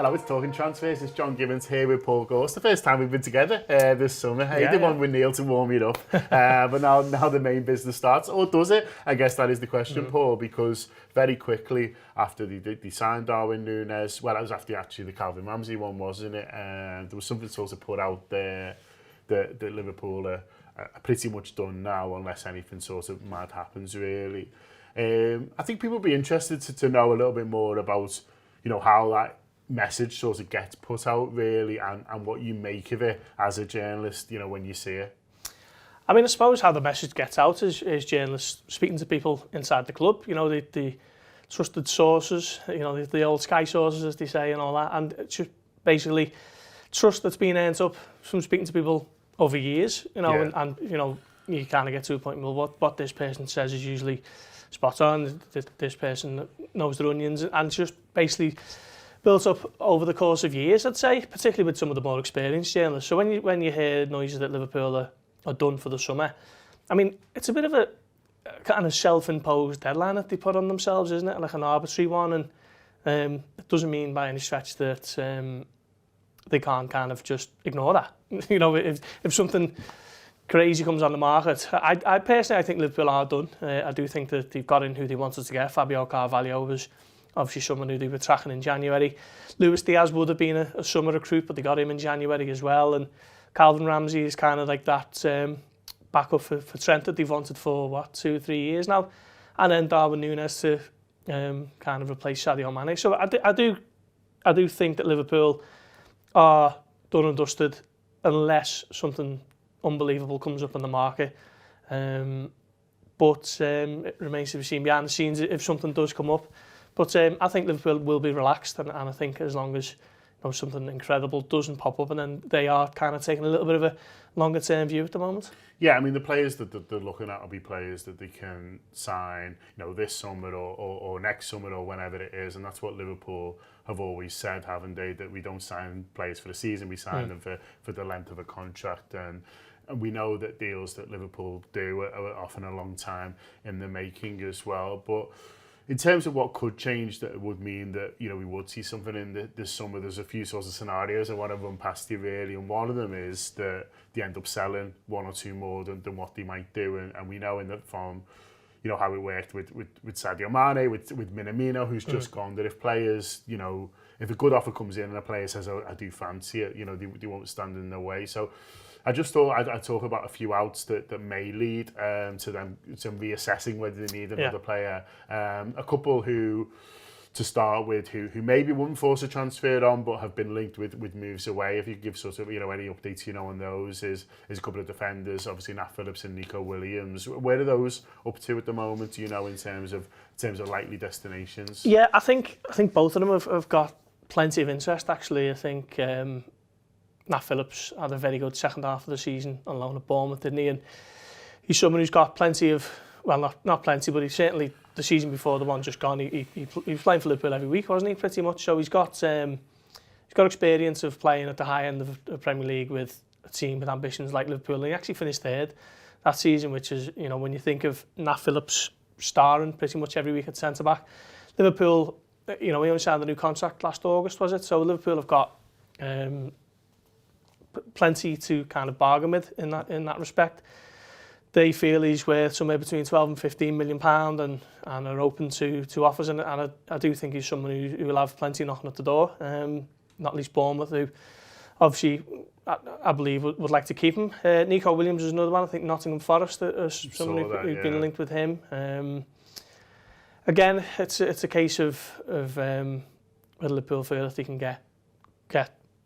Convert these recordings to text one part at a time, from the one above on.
Hello, it's Talking Transfers. It's John Gibbons here with Paul Gorst. The first time we've been together this summer. Hey, did one with Neil to warm you up. But now the main business starts. Or does it? I guess that is the question, Paul, because very quickly after they signed Darwin Núñez, well, it was after actually the Calvin Ramsey one, wasn't it? There was something sort of put out there that Liverpool are pretty much done now, unless anything sort of mad happens, really. I think people will be interested to know a little bit more about, how that message sort of gets put out, really, and what you make of it as a journalist, when you see it. I mean, I suppose how the message gets out is journalists speaking to people inside the club, the trusted sources, the old Sky sources, as they say, and all that, and it's just basically trust that's been earned up from speaking to people over years, and you kind of get to a point, well, what this person says is usually spot on, this person knows their onions, and it's just basically built up over the course of years, I'd say, particularly with some of the more experienced journalists. So when you hear noises that Liverpool are done for the summer, I mean, it's a bit of a kind of self-imposed deadline that they put on themselves, isn't it? Like an arbitrary one, and it doesn't mean by any stretch that they can't kind of just ignore that. If something crazy comes on the market, I personally think Liverpool are done. I do think that they've got in who they wanted to get. Fabio Carvalho was obviously someone who they were tracking in January. Luis Diaz would have been a summer recruit, but they got him in January as well. And Calvin Ramsey is kind of like that backup for Trent that they've wanted for, 2 or 3 years now. And then Darwin Núñez to kind of replace Sadio Mane. So I do think that Liverpool are done and dusted unless something unbelievable comes up in the market. But it remains to be seen behind the scenes if something does come up. But I think Liverpool will be relaxed, and I think as long as something incredible doesn't pop up, and then they are kind of taking a little bit of a longer term view at the moment. Yeah, I mean, the players that they're looking at will be players that they can sign, this summer or next summer or whenever it is, and that's what Liverpool have always said, haven't they? That we don't sign players for the season, we sign them for the length of a contract, and we know that deals that Liverpool do are often a long time in the making as well. But in terms of what could change, that would mean that we would see something in this summer. There's a few sorts of scenarios I want to run past you, really, and one of them is that they end up selling one or two more than what they might do, and we know in that from how it worked with Sadio Mane, with Minamino, who's just gone, that if players, if a good offer comes in and a player says, oh, I do fancy it, they won't stand in their way. So I just thought I'd talk about a few outs that may lead to them reassessing whether they need another player. A couple who, to start with, who maybe wouldn't force a transfer on, but have been linked with moves away. If you give sort of any updates on those, is a couple of defenders, obviously Nat Phillips and Nico Williams. Where are those up to at the moment? In terms of likely destinations? Yeah, I think both of them have got plenty of interest. Actually, I think Nat Phillips had a very good second half of the season on loan at Bournemouth, didn't he? And he's someone who's got plenty of, well, not plenty, but he certainly, the season before the one just gone, he was playing for Liverpool every week, wasn't he, pretty much? So he's got experience of playing at the high end of the Premier League with a team with ambitions like Liverpool. And he actually finished third that season, which is, when you think of Nat Phillips starring pretty much every week at centre-back, Liverpool, he only signed a new contract last August, was it? So Liverpool have got plenty to kind of bargain with in that respect. They feel he's worth somewhere between 12 and 15 million pound and are open to offers, and I do think he's someone who will have plenty knocking at the door, not least Bournemouth, who obviously I believe would like to keep him. Nico Williams is another one. I think Nottingham Forest is someone who's been linked with him. Again, it's a case of whether Liverpool feel that they can get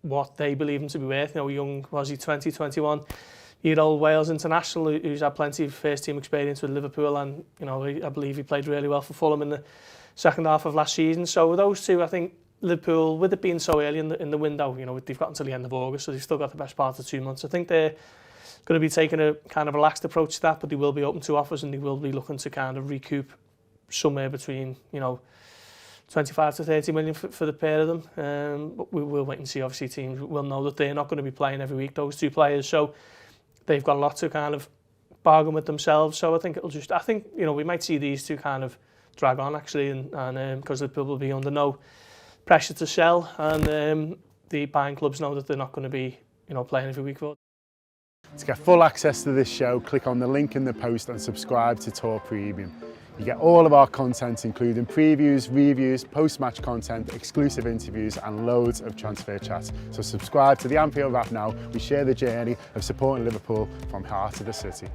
what they believe him to be worth. Young, was he 20, 21-year-old Wales international who's had plenty of first-team experience with Liverpool, and I believe he played really well for Fulham in the second half of last season. So with those two, I think Liverpool, with it being so early in the window, they've got until the end of August, so they've still got the best part of 2 months. I think they're going to be taking a kind of relaxed approach to that, but they will be open to offers, and they will be looking to kind of recoup somewhere between 25 to 30 million for the pair of them. But we will wait and see. Obviously, teams will know that they're not going to be playing every week, those two players. So they've got a lot to kind of bargain with themselves. So I think we might see these two kind of drag on, actually, and because Liverpool will be under no pressure to sell, and the buying clubs know that they're not going to be, playing every week for it. To get full access to this show, click on the link in the post and subscribe to Talk Premium. You get all of our content, including previews, reviews, post-match content, exclusive interviews and loads of transfer chats. So subscribe to the Anfield Wrap now. We share the journey of supporting Liverpool from heart of the city.